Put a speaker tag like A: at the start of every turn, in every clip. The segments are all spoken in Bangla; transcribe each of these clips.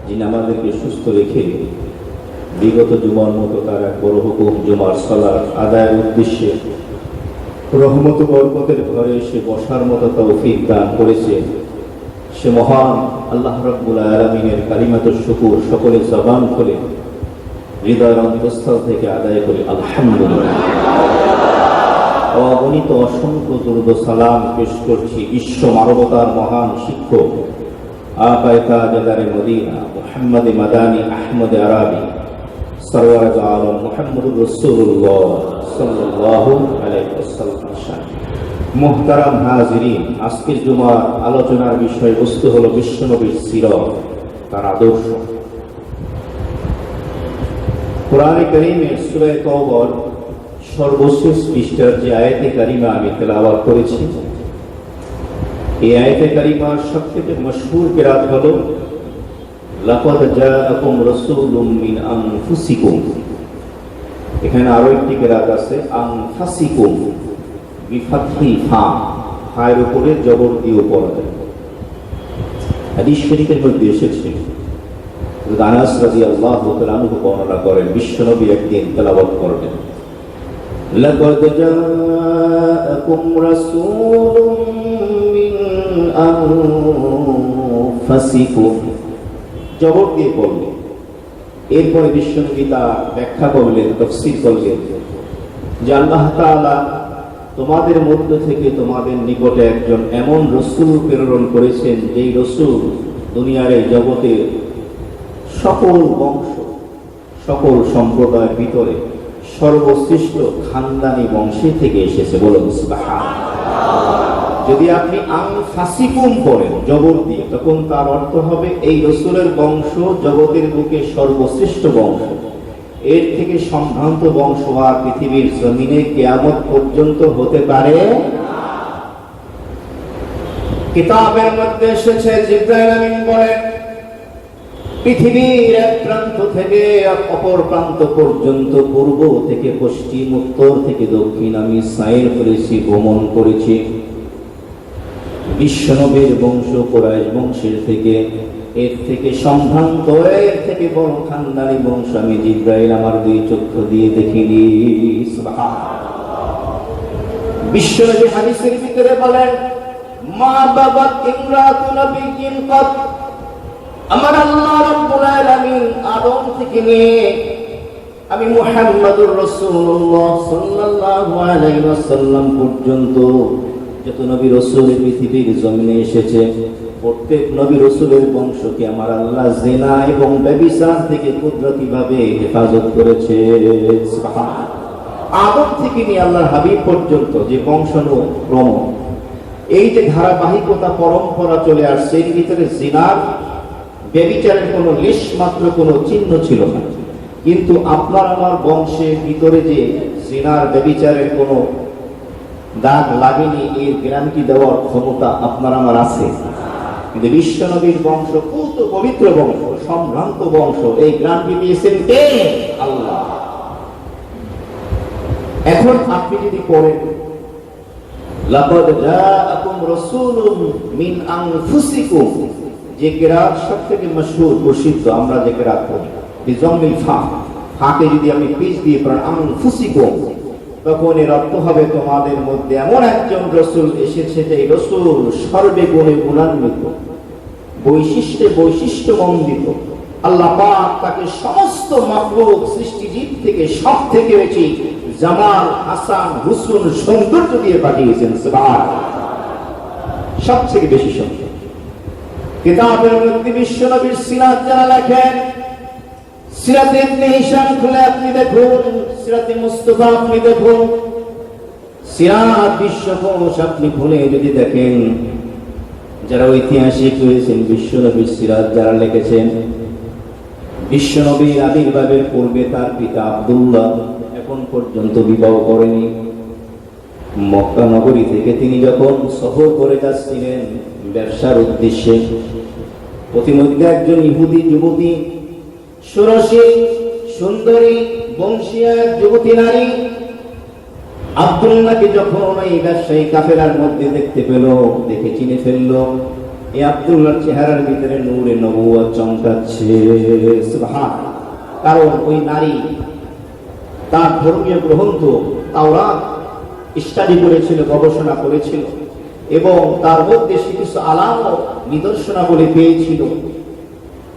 A: যিনি আমাদেরকে সুস্থ রেখে বিগত জুমার মতো তার এক বড় হুকুম জুমার সালাত আদায়ের উদ্দেশ্যে রহমত বরকতের ঘরে এসে বসার মতো তৌফিক দান করেছে, সে মহান আল্লাহ রাব্বুল আলামিনের কালিমাতুশ শুকর সকলে জবান খুলে হৃদয়ের অন্তঃস্থল থেকে আদায় করি আলহামদুলিল্লাহ। অগণিত অসংখ্য দুরূদ ও সালাম পেশ করছি বিশ্ব মানবতার মহান শিক্ষক আকায়ে তাজদারে মদিনা মুহাম্মদ মাদানী আহমদ আরাবী সরওয়ার আলম মুহাম্মদুর রাসূলুল্লাহ সাল্লাল্লাহু আলাইহি ওয়াসাল্লাম। মুহতারাম হাজিরিন, আজকের জুমার আলোচনার বিষয়বস্তু হলো বিশ্বনবীর সিরাত, তার আদর্শ। কোরআনে কারীমের সূরা তাওবার সর্বশেষ পৃষ্ঠার যে আয়াতে কারিমা আমি তেলাওয়াত করেছি, এই আয়াতে কারিমার সবথেকে মশহুর কিরাত হলো লাকাদ জাআকুম রাসূলুম মিন আনফুসিকুম। এখানে আরো একটি কিরাত আছে আনফাসিকুম বিফাথি ফা, ফায়ের উপরে জবর দিয়ে পড়া যায়। হাদিস শরীফের মধ্যে এসেছে, আনাস রাদিয়াল্লাহু তাআলা আনহু বর্ণনা করেন বিশ্বনবী একদিন তেলাওয়াত করবেন লাকাদ জাআকুম রাসূলুম মিন আনফুসিকুম, জবর দিয়ে পড়লেন। এরপরে বিশ্বনবী তা ব্যাখ্যা করলেন, তাফসীর করলেন যে আল্লাহ তাআলা তোমাদের মধ্য থেকে তোমাদের নিকটে একজন এমন রাসূল প্রেরণ করেছেন, যেই রাসূল দুনিয়ার এই জগতে সকল বংশ সকল সম্প্রদায়ের ভিতরে সর্বশ্রেষ্ঠ খানদানি বংশে থেকে এসেছে। বলুন সুবহানাল্লাহ। যদি আপনি আনফাসিকুম পড়েন জবর দিয়ে, তখন তার অর্থ হবে এই রাসূলের বংশ জগতের বুকে সর্বশ্রেষ্ঠ বংশ। এর থেকে সম্ভ্রান্ত বংশ আর পৃথিবীর জমিনে কিয়ামত পর্যন্ত হতে পারে না। কিতাবের মধ্যে এসেছে জিবরাইল আমিন বলেন, পৃথিবীর এক প্রান্ত থেকে অপর প্রান্ত পর্যন্ত, পূর্ব থেকে পশ্চিম, উত্তর থেকে দক্ষিণ আমি সাইর করেছি, ভ্রমণ করেছি। বিশ্বনবীর বংশ কুরাইশ বংশের থেকে, এর থেকে সম্ভ্রান্ত, এর থেকে বড় খানদানি বংশ আমি জিবরাইল আমার দুই চক্ষু দিয়ে দেখিনি। বিশ্বনবী হাদিসের ভিতরে বলেন, মা বাবা ইমরাতু নবিয়্যিন কত, আমার আল্লাহ রাব্বুল আলামিন আদম থেকে নিয়ে আমি মুহাম্মদুর রাসূলুল্লাহ সাল্লাল্লাহু আলাইহি ওয়াসাল্লাম পর্যন্ত যত নবী রাসূল পৃথিবীর জমিনে এসেছে, প্রত্যেক নবী রাসূলের বংশকে আমার আল্লাহ জিনা এবং ব্যভিচার থেকে কুদরতিভাবে হেফাজত করেছে। সুবহানাল্লাহ। আদম থেকে নিয়ে আল্লাহর হাবিব পর্যন্ত যে বংশানুক্রম, এই যে ধারাবাহিকতা পরম্পরা চলে আসছে, এর ভিতরে জিনার ব্যভিচারের কোনো লেশ মাত্র কোনো চিহ্ন ছিল না। কিন্তু আপনার আমার বংশের ভিতরে যে জিনার ব্যভিচারের কোনো দাগ লাগেনি, এর গ্যারান্টি দেওয়ার ক্ষমতা আপনার আমার আছে। কিন্তু বিশ্বনবীর বংশ কত পবিত্র বংশ, সম্ভ্রান্ত বংশ, এই গ্যারান্টি দিয়েছেন কে? আল্লাহ। এখন আপনি যদি পড়েন লাকাদ জাআকুম রাসূলুম মিন আনফুসিকুম, যে কিরাত সবথেকে মশহুর প্রসিদ্ধ, আমরা যে কিরাত পড়ি বিজমিল ফা, ফাকে যদি আমি পিচ দিয়ে পড়েন আনফুসিকুম, তখন এর অর্থ হবে তোমাদের মধ্যে এমন একজন রাসূল এসেছে যে রাসূল সর্বে গুণে গুণান্বিত, বৈশিষ্ট্যে বৈশিষ্ট্যমণ্ডিত। আল্লাহ পাক তাকে সমস্ত মাখলুক সৃষ্টিজীব থেকে সব থেকে বেশি জামাল, হাসান, হুসন, সৌন্দর্য দিয়ে পাঠিয়েছেন। সুবহানাল্লাহ। সবথেকে বেশি সুন্দর। কিতাবের মধ্যে বিশ্বনবীর সিরাত যারা লেখেন, সিরাতে ইবনে হিশাম খুলে আপনি দেখুন, সিরাতে মুস্তাফা আপনি দেখুন, সিরাত বিশ্বকোষ আপনি খুলে যদি দেখেন, যারা ঐতিহাসিক রয়েছেন বিশ্বনবীর সিরাত যারা লিখেছেন, বিশ্বনবীর আবির্ভাবের পূর্বে তার পিতা আব্দুল্লাহ এখন পর্যন্ত বিবাহ করেনি। মক্কা নগরী থেকে তিনি যখন সফর করে যাচ্ছিলেন ব্যবসার উদ্দেশ্যে, প্রতিমধ্যে একজন ইহুদি যুবতী, সুরসী সুন্দরী বংশীয় যুবতী নারী আব্দুল্লাহকে যখন এই ব্যবসায়ী কাফেলার মধ্যে দেখতে পেল, দেখে চিনে ফেলল, এই আব্দুল্লাহর চেহারার ভিতরে নূরে নবুয়ত চমকাচ্ছে, সুবহানাল্লাহ। কারণ ওই নারী তার ধর্মীয় গ্রন্থ তাওরাত স্টাডি করেছিল, গবেষণা করেছিল, এবং তার মধ্যে সে কিছু আলামত নিদর্শনাবলী পেয়েছিল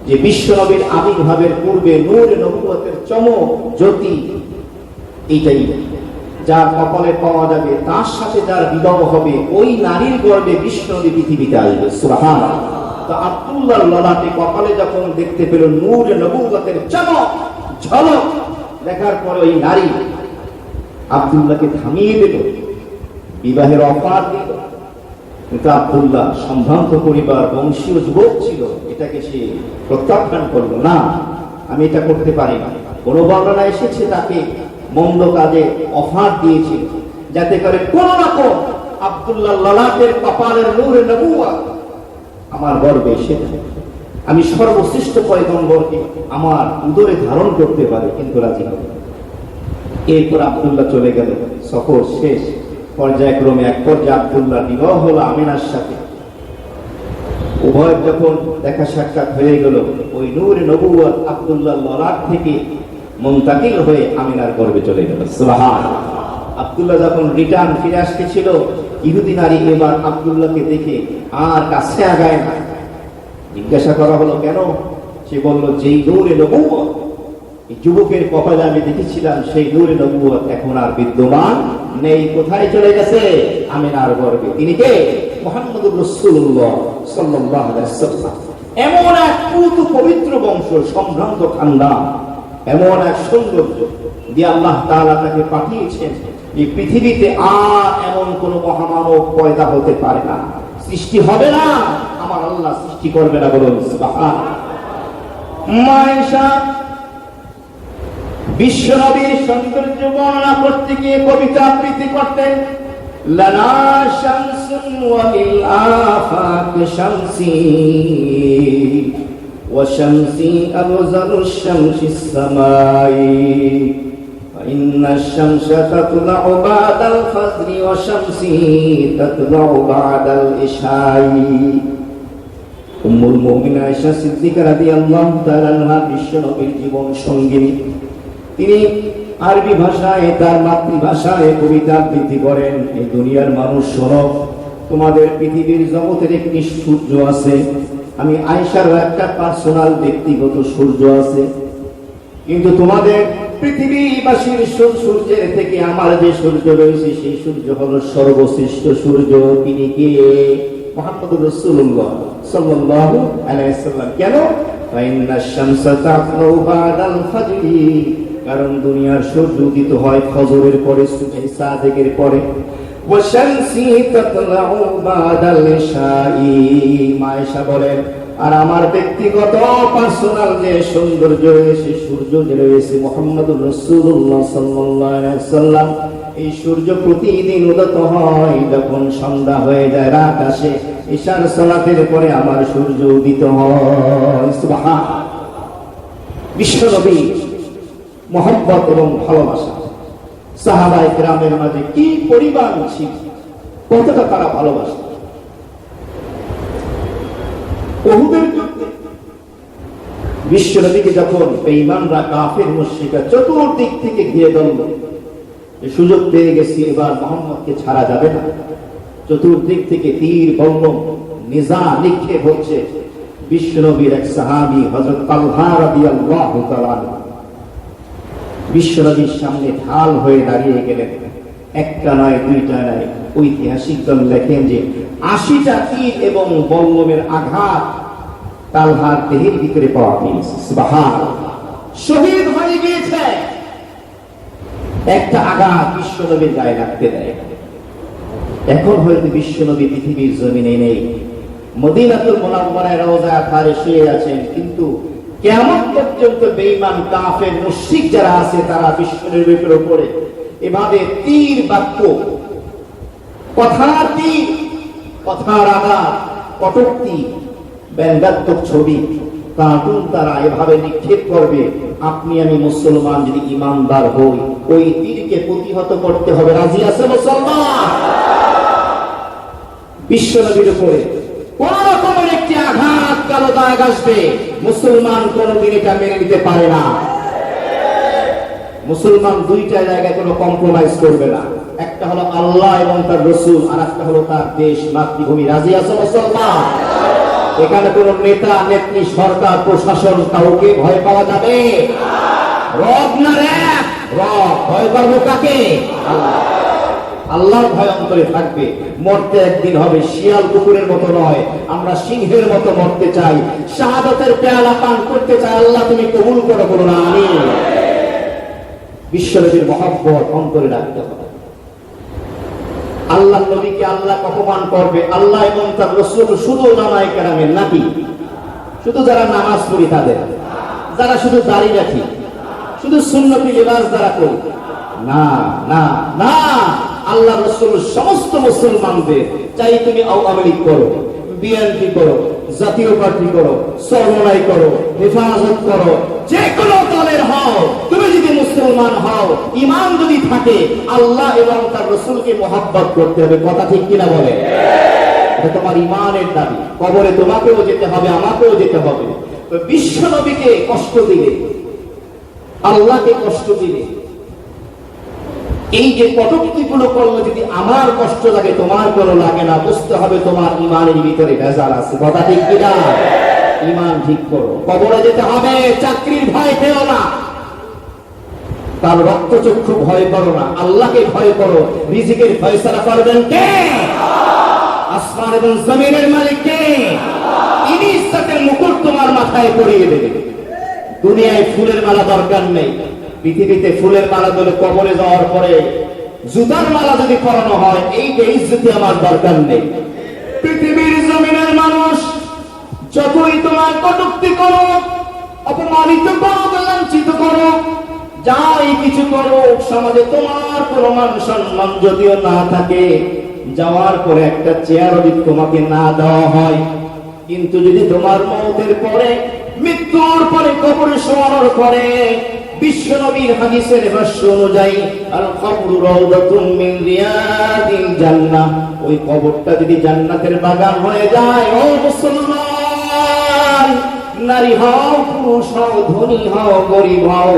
A: যে বিশ্বনবীর আবির্ভাবের পূর্বে নূরে নবুয়তের চমক জ্যোতি এইটাই যার কপালে পাওয়া যাবে, তার সাথে যার বিবাহ হবে, ওই নারীর গর্ভে বিশ্বনবী পৃথিবীতে আসবে, সুবহানাল্লাহ। তো আব্দুল্লাহর ললাটে কপালে যখন দেখতে পেল নূরে নবুয়তের চমক ঝলক, দেখার পরে ওই নারী আব্দুল্লাহকে থামিয়ে দিল, বিবাহের অফার দিল। কিন্তু আব্দুল্লাহ সম্ভ্রান্ত পরিবার, বংশীয় যুবক ছিল, এটাকে সে প্রত্যাখ্যান করলো না, আমি এটা করতে পারি না। কোনো বর্ণনা এসেছে তাকে মন্দ কাজে অফার দিয়েছিল, যাতে করে কোন রকম আব্দুল্লাহ ললাটের কপালের নূরে নবুয়ত আমার গর্বে এসে আমি সর্বশ্রেষ্ঠ পয়গম্বরকে আমার উদরে ধারণ করতে পারি, কিন্তু রাজি হবে। এরপর আব্দুল্লাহ চলে গেল, সফর শেষ। পর্যায়ক্রমে এক পর্যায়ে আব্দুল্লাহ বিবাহ হলো আমিনার সাথে। উভয় যখন দেখা সাক্ষাৎ হয়ে গেল, ওই নূরে নবুয়ত আব্দুল্লাহ ললাট থেকে মুনতাকিল হয়ে আমিনার গর্ভে চলে গেল, সুবহানাল্লাহ। আব্দুল্লাহ যখন রিটার্ন ফিরে আসতেছিল, ইহুদি নারী এবার আব্দুল্লাহকে দেখে আর কাছে আগায় না। জিজ্ঞাসা করা হলো কেন? সে বলল, যেই নূরে নবুয়ত এই যুবকের কপালে আমি দেখেছিলাম, সেই নূরে নবুয়ত এখন আর বিদ্যমান নেই। কোথায় চলে গেছে? আমিনার গর্ভে। তিনি কে? মুহাম্মদুর রাসূলুল্লাহ সাল্লাল্লাহু আলাইহি ওয়াসাল্লাম। এমন এক পুত পবিত্র বংশ, সম্ভ্রান্ত খানদান, এমন এক সৌন্দর্য দিয়ে আল্লাহ তাআলা তাকে পাঠিয়েছেন। এই পৃথিবীতে আর এমন কোন মহামানব পয়দা হতে পারে না, সৃষ্টি হবে না, আমার আল্লাহ সৃষ্টি করবে না, বলুন সুবহানাল্লাহ। মায়েশা বিশ্বনবীর সৌন্দর্য বর্ণনা করতে গিয়ে কবিতা আবৃত্তি করতেন। লানা শামসুন ওয়া লিল আফাক শামসি ওয়া শামসি আবজারু শামসিস সামাই ওয়া ইন্নাশ শামসা তাতলাউ বাদাল ফাজরি ওয়া শামসি তাতলাউ বাদাল ইশাই। উম্মুল মুমিনিন আয়েশা সিদ্দিকা রাদিয়াল্লাহু তাআলা আনহা বিশ্বনবীর জীবন সঙ্গিনী। তিনি আরবি ভাষায়, তার মাতৃভাষায় কবিতা আবৃত্তি করেন। এই দুনিয়ার মানুষ শোনো, তোমাদের পৃথিবীর জগতের একটি সূর্য আছে, আমি আয়েশার একটা পার্সোনাল ব্যক্তিগত সূর্য আছে, কিন্তু তোমাদের পৃথিবীবাসীর সূর্যের থেকে আমার যে সূর্য রয়েছে, সেই সূর্য হলো সর্বশ্রেষ্ঠ সূর্য। তিনি কে? মুহাম্মদুর রাসূলুল্লাহ সাল্লাল্লাহু আলাইহি ওয়াসাল্লাম। কেন? ফাইন্নাশ শামসা তাতলু বাদাল ফাজরি, কারণ দুনিয়ার সূর্য উদিত হয় ফজরের পরে, সুবহে সাদিকের পরে। ওয়া শামসি তাতলাউ বাদাল ইশাই। মায়েশা বলেন, আর আমার ব্যক্তিগত পার্সোনাল যে সৌন্দর্য রয়েছে, সূর্য যে রয়েছে, মুহাম্মদুর রাসূলুল্লাহ সাল্লাল্লাহু আলাইহি ওয়াসাল্লাম, এই সূর্য প্রতিদিন উদিত হয় যখন সন্ধ্যা হয়ে যায়, রাত আসে, ইশার সালাতের পরে আমার সূর্য উদিত হয়, সুবহানাল্লাহ। বিশ্বনবী মহব্বত এবং ভালোবাসা সাহাবায়ে কেরামের মাঝে কি পরিমাণ ছিল, কতটা তারা ভালোবাসত। উহুদের যুদ্ধে বিশ্বনবীকে যখন বেঈমানরা, কাফের মুশরিকরা চতুর্দিক থেকে ঘিরে ধরল, সুযোগ পেয়ে গেছি, এবার মুহাম্মদকে ছাড়া যাবে না। চতুর্দিক থেকে তীর বল্লম নিজা নিক্ষেপ হচ্ছে। বিশ্বনবীর এক সাহাবী হযরত তালহা রাদিয়াল্লাহু তাআলা বিশ্বনবীর সামনে ঢাল হয়ে দাঁড়িয়ে গেলেন। একটা নয়, দুইটা নয়, ঐতিহাসিকগণ লেখেন যে ৮০টা তীর এবং বল্লমের আঘাত তালহার দেহের ভিতরে পাওয়া গিয়েছে, সুবহানাল্লাহ। শহীদ হয়ে গিয়েছে। একটা আঘাত বিশ্বনবীর গায়ে লাগতে দেয়। এখন হয়তো বিশ্বনবী পৃথিবীর জমিনে নেই, মদিনাতুল মুনাওয়ারায় রওজায়ে আতহারে শুয়ে আছেন, কিন্তু কিয়ামত পর্যন্ত বেঈমান কাফের মুশরিক যারা আছে, তারা বিশ্বনবীর উপরে এভাবে তীর বাক্য, কথার তীর, কথার আঘাত, কটূক্তি, ব্যঙ্গাত্মক ছবি, কার্টুন তারা এভাবে নিক্ষেপ করবে। আপনি আমি মুসলমান যদি ইমানদার হই, ওই তীরকে প্রতিহত করতে হবে। রাজি আছে মুসলমান? বিশ্বনবীর উপরে কোন রকমের কালো দাগ আসবে, মুসলমান কোনদিন এটা মেনে নিতে পারে না। মুসলমান দুইটা জায়গায় কোনো কম্প্রোমাইজ করবে না, একটা হলো আল্লাহ এবং তার রাসূল, আর একটা হলো তার দেশ মাতৃভূমি। রাজি আছো মুসলমান? এখানে কোন নেতা নেত্রী সরকার প্রশাসন কাউকে ভয় পাওয়া যাবে? রব না র‍্যাব? রব। ভয় করবো কাকে? আল্লাহ। আল্লাহর ভয় অন্তরে থাকবে। মরতে একদিন হবে, শিয়াল কুকুরের মতো নয়, আমরা সিংহের মতো মরতে চাই, শাহাদাতের পেয়ালা পান করতে চাই। আল্লাহ তুমি কবুল করো, বলো না আমিন। বিশ্বনবীর মহব্বত অন্তরে রাখতে হবে। আল্লাহ নবীকে আল্লাহ অপমান করবে, আল্লাহ এবং তার রাসূল শুধু উলামায়ে কেরামের নাকি? শুধু যারা নামাজ পড়ি তাদের, যারা শুধু দাড়ি রাখি, শুধু সুন্নতি লিবাস দ্বারা করি? না না না, আল্লাহ রাসূল সমস্ত মুসলমানদের, চাই তুমি আওয়ামী লীগ করো, বিএনপি করো, জাতীয় পার্টি করো, সরমনাই করো, হেফাজত করো, যে কোনো দলের হও, তুমি যদি মুসলমান হও, ঈমান যদি থাকে, আল্লাহ এবং তার রাসূলকে মহব্বত করতে হবে। কথা ঠিক কিনা বলে? এটা তোমার ঈমানের দাবি। কবরে তোমাকেও যেতে হবে, আমাকেও যেতে হবে। তো বিশ্ব নবীকে কষ্ট দিলে, আল্লাহকে কষ্ট দিলে, এই যে কটূক্তিগুলো করলে যদি আমার কষ্ট লাগে, তোমার কোনো লাগে না, বুঝতে হবে তোমার ঈমানের ভিতরে ভেজাল আছে। কথা ঠিক কিনা? ঈমান ঠিক করো। কবরে যেতে হবে, চাকরির ভয় পেও না, তার রক্তচক্ষু ভয় করো না, আল্লাহকে ভয় করো। রিজিকের ফয়সালা করবেন কে? আসমান এবং জমিনের মালিক কে? ইনি ইজ্জতের মুকুট তোমার মাথায় পরিয়ে দেবে। দুনিয়ায় ফুলের মালা দরকার নেই, পৃথিবীতে ফুলের মালা দিলে কবরে যাওয়ার পরে জুতার মালা যদি পরানো হয়, এই বেইজ্জতি আমার দরকার নেই। পৃথিবীর জমিনের মানুষ যতই তোমার কটূক্তি করো, অপমানিত করো, লাঞ্ছিত করো, যাই কিছু করো, সমাজে তোমার কোনো মান সম্মান যদিও না থাকে, যাওয়ার পরে একটা চেয়ার যদি তোমাকে না দেওয়া হয়, কিন্তু যদি তোমার মওতের পরে, মৃত্যুর পরে কবরে শোয়ানোর পরে, বিশ্ব নবীর হাদিসের ভাষ্য অনুযায়ী, আল কবরু রাউদাতুম মিন রিয়াদিল জান্নাহ, ওই কবরটা যদি জান্নাতের বাগান হয়ে যায়, ও মুসলমান, নারী হও, পুরুষ হও, ধনী হও, গরিব হও,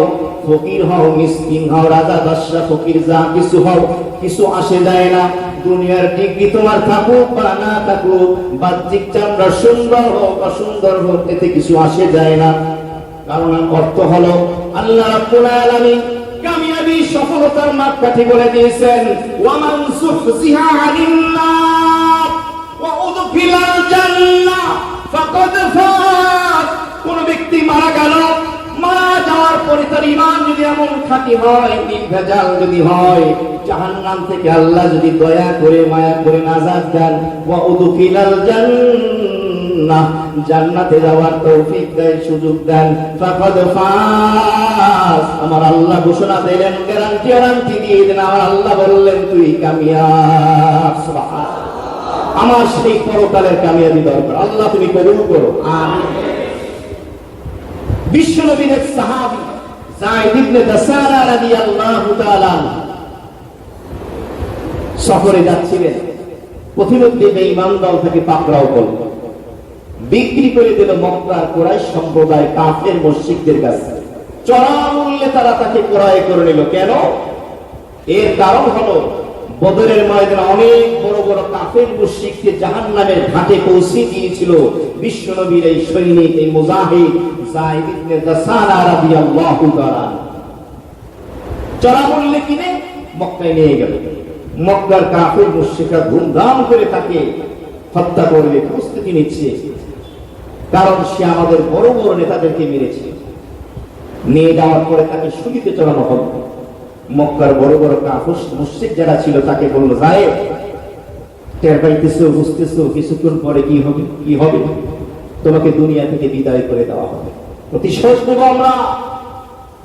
A: ফকির হও, মিসকিন হও, রাজা বাদশা ফকির যা কিছু হও, কিছু আসে যায় না। দুনিয়ার ডিগ্রি তোমার থাকুক বা না থাকুক, বাহ্যিক চামড়া সুন্দর হোক অসুন্দর হোক, এতে কিছু আসে যায় না। কারণ অর্থ হলো, আল্লাহ রাব্বুল আলামিন কামিয়াবি সফলতার মাপকাঠি বলে দিয়েছেন, ওয়ামান যুহজিহা আনিন নার ওয়া উদখিলাল জান্নাহ ফাকাদ ফাজ। কোন ব্যক্তি মারা গেল, মারা যাওয়ার পরে তার ঈমান যদি এমন খাঁটি হয়, নির্ভেজাল যদি হয়, জাহান্নাম থেকে আল্লাহ যদি দয়া করে মায়া করে নাজাত দেন, ওয়া উদখিলাল জান্নাহ, জান্নাতে যাওয়ার তৌফিক দেন, সুযোগ দেন, ফাকাদ ফাজ। আমার আল্লাহ ঘোষণা দিলেন, গ্যারান্টি দিয়ে দেন, আমার আল্লাহ বললেন তুই কামিয়াব। সুবহানাল্লাহ। আমার সেই পরকালের কামিয়াবি দরকার, আল্লাহ তুমি কবুল করো, আমিন। বিশ্ব নবীর এক সাহাবী যায়েদ ইবনে দাসানা রাদিয়াল্লাহু তাআলা সফরে যাচ্ছিলেন, পথিমধ্যে বেঈমান দল থেকে পাকড়াও করল, বিক্রি করে দিল মক্কার কুরাইশ সম্প্রদায় কাফের মুশরিকদের কাছে। চড়া মূল্যে তারা তাকে ক্রয় করে নিল। কেন? এর কারণ হলো, বদরের ময়দানে অনেক বড় বড় কাফের মুশরিককে জাহান্নামের ঘাটে পৌঁছে দিয়েছিল বিশ্ব নবীর এই সৈনিক, এই মুজাহিদ যায়েদ ইবনে দাসানা রাদিয়াল্লাহু তাআলা। চড়া মূল্যে কিনে মক্কায় নিয়ে গেল। মক্কার কাফের মুশরিকরা ধুমধাম করে তাকে হত্যা করবে প্রস্তুতি নিচ্ছে, কারণ সে আমাদের বড় বড় নেতাদেরকে মেরেছে। নিয়ে যাওয়ার পরে তাকে শুলিতে চড়ানো হলো। মক্কার বড় বড় কাফের মুশরিক যারা ছিল তাকে বলল, যায়েদ, টের পাইতেছো, বুঝতেছো কিছুক্ষণ পরে কি হবে? কি হবে? তোমাকে দুনিয়া থেকে বিদায় করে দেওয়া হবে। প্রতিশোধ নেব আমরা,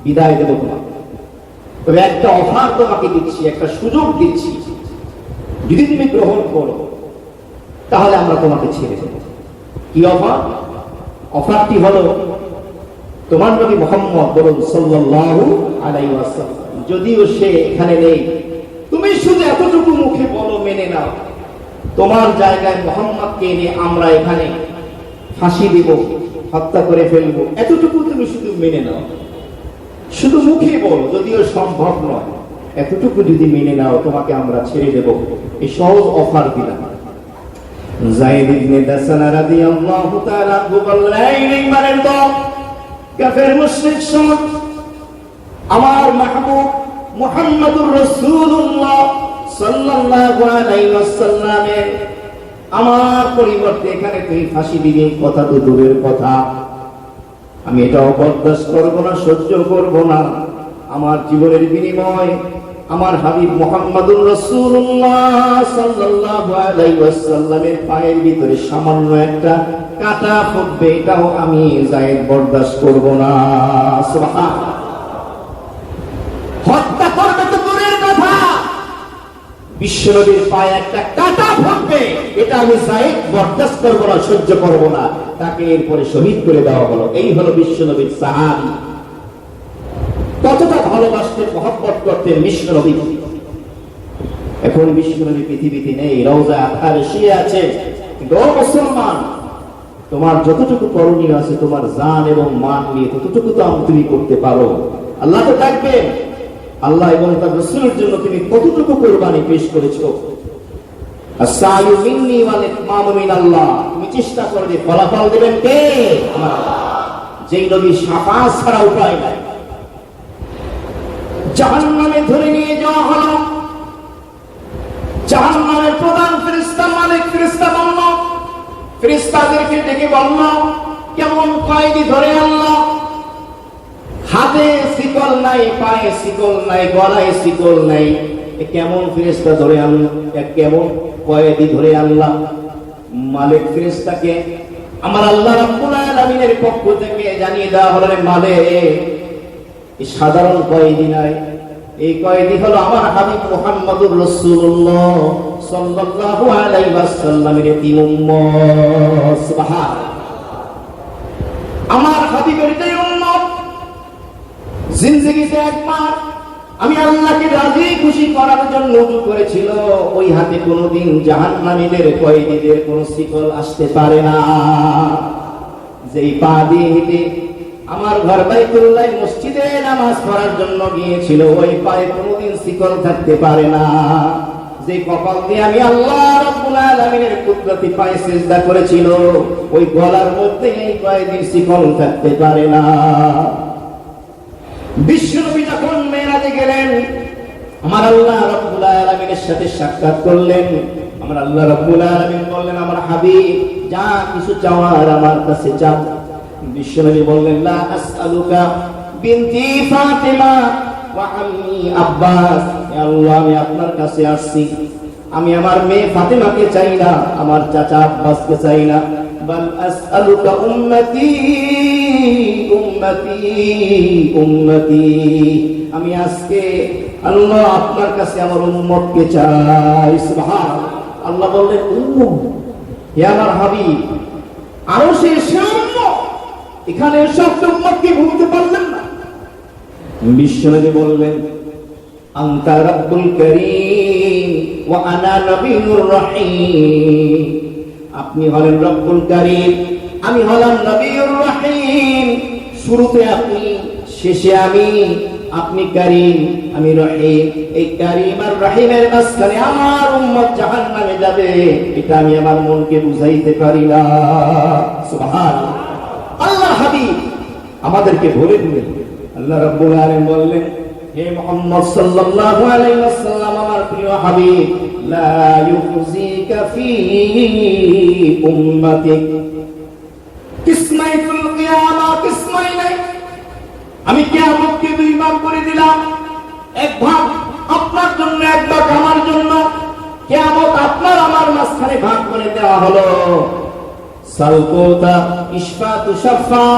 A: বিদায় দেব তোমাকে। তবে একটা অফার তোমাকে দিচ্ছি, একটা সুযোগ দিচ্ছি, যদি তুমি গ্রহণ করো তাহলে আমরা তোমাকে ছেড়ে দেব। কি অফার? অফারটি হলো, তোমার নবী মুহাম্মদ বলুন সাল্লাল্লাহু আলাইহি ওয়াসাল্লাম, যদিও সে এখানে নেই, তুমি শুধু এতটুকু মুখে বলো, মেনে নাও, তোমার জায়গায় মুহাম্মদকে এনে আমরা এখানে ফাঁসি দিব, হত্যা করে ফেলবো, এতটুকু তুমি শুধু মেনে নাও, শুধু মুখে বলো, যদিও সম্ভব নয়, এতটুকু যদি মেনে নাও তোমাকে আমরা ছেড়ে দেব। এই সহজ অফার দিলাম। যায়েদ ইবনে দাসানা রাদিয়াল্লাহু তাআলা বললেন, এই মানের দল কাফের মুশরিক সমাজ, আমার মাহবুব মুহাম্মদুর রাসূলুল্লাহ সাল্লাল্লাহু আলাইহি ওয়াসাল্লামের আমার পরিবর্তে এখানে তুই ফাঁসি দিবি, কথা তো দূরের কথা, আমি এটাও বরদাস্ত করব না, সহ্য করব না। আমার জীবনের বিনিময় আমার হাবিব মুহাম্মদুর রাসূলুল্লাহ সাল্লাল্লাহু আলাইহি ওয়াসাল্লামের পায়ের ভিতরে সামান্য একটা কাঁটা ফুটবে, এটাও আমি যায়েদ বরদাস্ত করব না। সুবহানাল্লাহ। হত্যা করবে তো দূরের কথা, বিশ্বনবীর পায়ে একটা কাঁটা ফুটবে, এটা আমি যায়েদ বরদাস্ত করব না, সহ্য করব না। তাকে এরপরে শহীদ করে দেওয়া হলো। এই হলো বিশ্বনবীর সাহাবী। কতটা ভালোবাসতেন, মহব্বত করতেন বিশ্বনবী। এখন বিশ্বনবী পৃথিবীতে নেই, রওজা আথারে শুয়ে আছে। কিন্তু ও মুসলমান, তোমার যতটুকু করণীয় আছে তোমার জান এবং মান নিয়ে ততটুকু তো তুমি করতে পারো। আল্লাহ তো থাকবেন, আল্লাহ এবং তার রাসূলের জন্য তুমি কতটুকু কুরবানি পেশ করেছো। আস-সা'য়ু মিন্নি ওয়াল ইতমামু মিনাল্লাহ। তুমি চেষ্টা করবে, ফলাফল দেবেন কে? আমার আল্লাহ। যেই নবী শাফাআত ছাড়া উপায় নাই। জাহান্নামে ধরে নিয়ে যাওয়া হলো, জাহান্নামের প্রধান ফেরেশতা মালিক ফেরেশতা বলল, ফেরেশতাদেরকে ডেকে বলল, কেমন কয়েদি ধরে আনলো, হাতে শিকল নাই, পায়ে শিকল নাই, গলায় শিকল নাই, কেমন ফেরেশতা ধরে আনলো, কেমন কয়েদি ধরে আনলাম। মালিক ফেরেশতাকে আমার আল্লাহ রাব্বুল আলামিনের পক্ষ থেকে জানিয়ে দেওয়া হলো, মালিক এই সাধারণ কয়েদি নাই, এই কয়েদি হলো আমার হাবিব মুহাম্মদুর রাসূলুল্লাহ সাল্লাল্লাহু আলাইহি ওয়াসাল্লামের এতিম উম্মত। সুবহানাল্লাহ। আমার হাবিবের যে উম্মত জিন্দেগিতে একবার আমি আল্লাহকে রাজি খুশি করার জন্য উযু করেছিল, ওই হাতে কোনোদিন জাহান্নামীদের কয়েদিদের কোন শিকল আসতে পারে না। যেই পা দিয়ে হেঁটে আমার ঘর বাইতুল্লাহ মসজিদে নামাজ পড়ার জন্য গিয়েছিল, ওই পায়ে কোনোদিন শিকল থাকতে পারে না। যে কপাল দিয়ে আমি আল্লাহ রাব্বুল আলামিনের কুদরতি পায়ে সিজদা করেছিল, ওই গলার মধ্যে এই কয়েদির শিকল থাকতে পারে না। বিশ্বনবী যখন মেরাজে গেলেন, আমার আল্লাহ রাব্বুল আলামিনের সাথে সাক্ষাৎ করলেন। আমার আল্লাহ রাব্বুল আলামিন বললেন, আমার হাবিব যা কিছু চাওয়ার আমার কাছে চাও। বিশ্বনবী বললেন, লা আসআলুকা বিনতি ফাতিমা ওয়া আম্মি আব্বাস। হে আল্লাহ, আমি আপনার কাছে আসছি, আমি আমার মেয়ে ফাতিমাকে চাই না, আমার চাচা আব্বাসকে চাই না। বাল আসআলুকা উম্মতি উম্মতি উম্মতি। আমি আজকে আল্লাহ আপনার কাছে আমার উম্মতকে চাই। সুবহানাল্লাহ। আল্লাহ বললেন, উম্মত, হে আমার হাবিব, আরো শেষ উম্মত, এখানে শব্দ উম্মতকে ভুলতে পারলেন না। বিশ্বনবী বললেন, আনতা রাব্বুল কারীম ওয়া আনা নবিয়্যুর রহিম। আপনি হলেন রব্বুল কারীম, আমি হলাম নবিয়্যুর রহিম। শুরুতে আপনি, শেষে আমি। আপনি কারীম, আমি রহিম। এই কারীম আর রহিমের মাঝখানে আমার উম্মত জাহান্নামে যাবে, এটা আমি আমার মনকে বুঝাইতে পারি না। সুবহানাল্লাহ। আল্লাহ হাবিব আমাদেরকে বলে দিলেন। আল্লাহ রাব্বুল আলামিন বললেন, হে মুহাম্মদ সাল্লাল্লাহু আলাইহি ওয়াসাল্লাম, আমার প্রিয় হাবিব, লা ইউখজিকা ফি উম্মতিক কিসমাইতুল কিয়ামা, কিসমাই নাই। আমি কিয়ামতকে দুই ভাগ করে দিলাম, এক ভাগ আপনার জন্য, এক ভাগ আমার জন্য। কিয়ামত আপনার আমার মাঝখানে ভাগ করে দেওয়া হলো। সালকুতা ইশফাতু শাফা।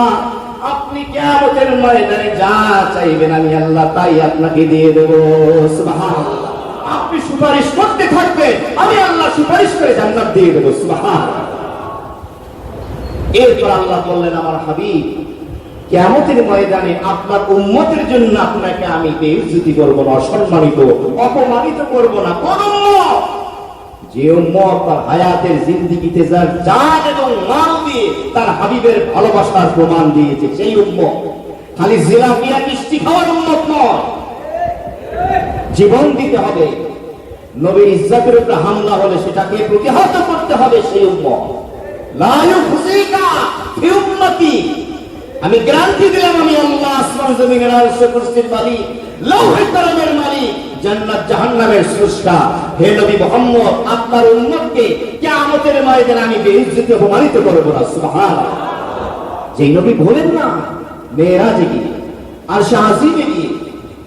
A: আপনি কিয়ামতের ময়দানে যা চাইবেন আমি আল্লাহ তাই আপনাকে দিয়ে দেব। সুবহানাল্লাহ। আপনি সুপারিশ করতে থাকবেন, আমি আল্লাহ সুপারিশ করে জান্নাত দিয়ে দেব। সুবহানাল্লাহ। এরপর আল্লাহ বললেন, আমার হাবিব, কিয়ামতের ময়দানে আপনার উম্মতের জন্য আপনাকে আমি বেইজ্জতি করব না, অসম্মানিত অপমানিত করব না। কোন উম্মত যে উম্মত তার হায়াতের জিন্দেগিতে যার জান এবং মাল দিয়ে তার হাবিবের ভালোবাসার প্রমাণ দিয়েছে, সেই উম্মত খালি জিলাপিয়া মিষ্টি খাওয়ার উম্মত নয়, জীবন দিতে হবে। নবীর ইজ্জতের উপরে হামলা হলে সেটাকে প্রতিহত করতে হবে, সেই উম্মত। লা ইউখজিকা ফি উম্মতি, আমি গ্যারান্টি দিলাম, আমি আল্লাহ আসমান জমিনের আরশ কুরসির মালিক, লৌহে কলমের মালিক, জান্নাত জাহান্নামের স্রষ্টা। হে নবী মুহাম্মদ, আপনার উম্মতকে কিয়ামতের ময়দানে আমি বেইজ্জতি অপমানিত করব না। সুবহানাল্লাহ। যেই নবী বলেন না মেরাজে গিয়ে আরশে আজিমে গিয়ে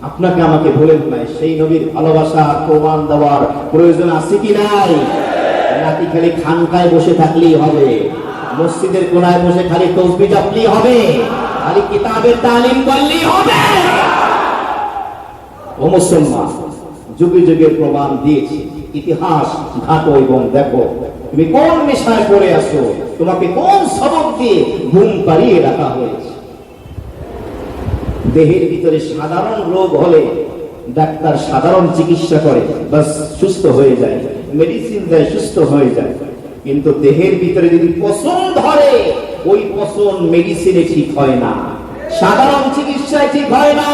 A: আপনাকে আমাকে বলেন নাই, সেই নবীর ভালোবাসা প্রমাণ দেওয়ার প্রয়োজন আছে কি নাই? নাকি খালি খানকায় বসে থাকলেই হবে, মসজিদের কোনায় বসে খালি তাসবিহ জপলেই হবে, খালি কিতাবের তালিম করলেই হবে? ও মুসলমান, যুগে যুগে প্রমাণ দিয়েছে, ইতিহাস ঘাটো এবং দেখো তুমি কোন নেশায় পড়ে আসো, তোমাকে কোন সবক দিয়ে ঘুম পাড়িয়ে রাখা হয়েছে। দেহের ভিতরে সাধারণ রোগ হলে ডাক্তার সাধারণ চিকিৎসা করে, বাস সুস্থ হয়ে যায়, মেডিসিন দেয়, সুস্থ হয়ে যায়। কিন্তু দেহের ভিতরে যদি পচন ধরে, ওই পচন মেডিসিনে ঠিক হয় না, সাধারণ চিকিৎসায় ঠিক হয় না।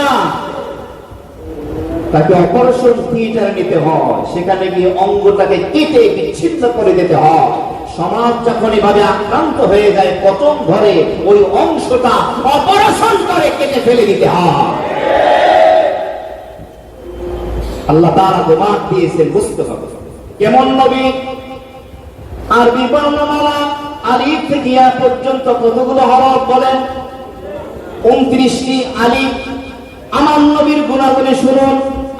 A: তাকে অপারেশন থিয়েটারে নিতে হয়, সেখানে গিয়ে অঙ্গটাকে কেটে বিচ্ছিন্ন করে দিতে হয়। সমাজ যখন এভাবে আক্রান্ত হয়ে যায়, পচন ধরে, ওই অংশটা অপারেশন করে কেটে ফেলে দিতে হয়। আল্লাহ তাআলা দিমাগ দিয়েছেন, বুঝতে হবে কেমন নবী। আরবি বর্ণমালা আলিফ থেকে ইয়া পর্যন্ত কতগুলো হরফ বলেন? 29টি আলিফ। আমার নবীর গুণাবলী শুনুন।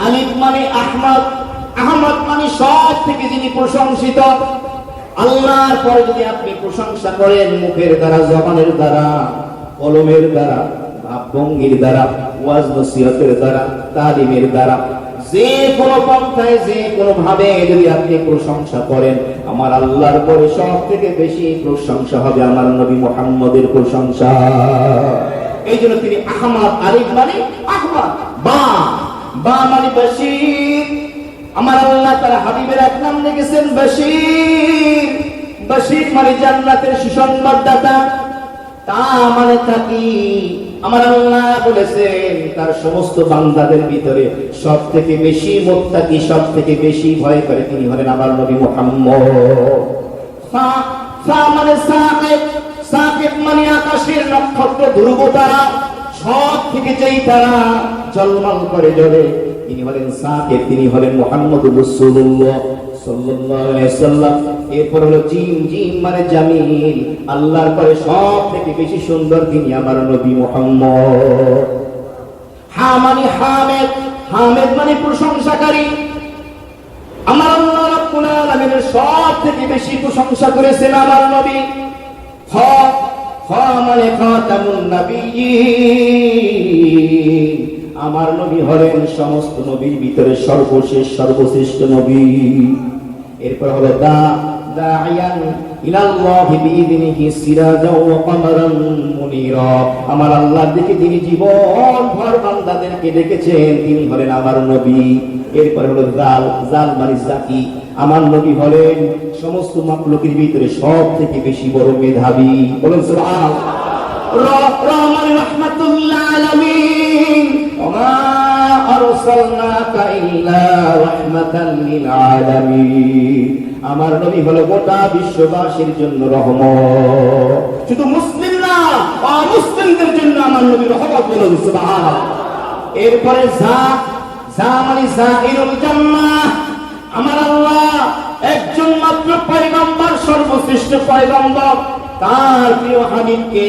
A: আলিফ মানে আহমদ, আহমদ মানে সব থেকে যিনি প্রশংসিত। আল্লাহর পরে যদি আপনি প্রশংসা করেন মুখের দ্বারা, জবানের দ্বারা, কলমের দ্বারা, ভাবভঙ্গির দ্বারা, ওয়াজ নসিহতের দ্বারা, তালিমের দ্বারা, যে কোনো পন্থায় যে কোনো ভাবে যদি আপনি প্রশংসা করেন, আমার আল্লাহর পরে সব থেকে বেশি প্রশংসা হবে আমার নবী মুহাম্মদের প্রশংসা। এই জন্য তিনি আহমদ। আলিফ মানে আহমদ, বা বা মানে বশীর। আমার আল্লাহ তাআলা হাবিবের এক নাম রেখেছেন বশীর। বশীর মানে জান্নাতের সুসংবাদদাতা। তা মানে তাকি আমার আল্লাহ বলেছেন তার সমস্ত বান্দাদের ভিতরে সব থেকে বেশি মুত্তাকি, সব থেকে বেশি ভয় করে তিনি হলেন আমার নবী মুহাম্মদ। সা মানে সাকিব, সাকিব মানে আকাশের নক্ষত্র ধ্রুব তারা, সব থেকে যেই তারা ঝলমল করে জ্বলে তিনি হলেন সাকিব, তিনি হলেন মুহাম্মদুর রাসূলুল্লাহ সাল্লাল্লাহু আলাইহি ওয়াসাল্লাম। এরপর হলো জিম, জিম মানে জামিল, আল্লাহর পরে সব থেকে বেশি সুন্দর তিনি আমার নবী মুহাম্মদ। হা মানে হামিদ, হামিদ মানে প্রশংসাকারী। আমার আল্লাহ রাব্বুল আলামিনের সব থেকে বেশি প্রশংসা করেছেন আমার নবী। খ খ মানে খাতামুন নবিয়্যিন, আমার নবী হলেন সমস্ত নবীর ভিতরে সর্বশেষ, সর্বশ্রেষ্ঠ নবী। এরপর হলো দাইয়ান ইলাল্লাহি বিইযনিহি সিরাজাও ওয়া কামারান মুনিরা, আমার আল্লাহর দিকে তিনি জীবন ভর বান্দাদেরকে ডেকেছেন, তিনি হলেন আমার নবী। এরপর হলো জাল, জাল মানে জাকি, আমার নবী হলেন সমস্ত মাখলুকের ভিতরে সব থেকে বেশি বড় মেধাবী। বলুন সুবহানাল্লাহ। রহমান রাহমাতুল আলামিন, ওমা আরসালনাকা ইল্লা রাহমাতাল লিল আলামিন, আমার নবী হলো গোটা বিশ্ববাসীর জন্য রহমত, শুধু মুসলিম না অমুসলিমদের জন্য আমার নবী রহমত। বলুন সুবহানাল্লাহ। এরপরে যা যা মানে জাহিরুল জান্নাহ, আমার আল্লাহ একজন মাত্র পয়গম্বর, সর্বশ্রেষ্ঠ পয়গম্বর, তার প্রিয় হাবিবকে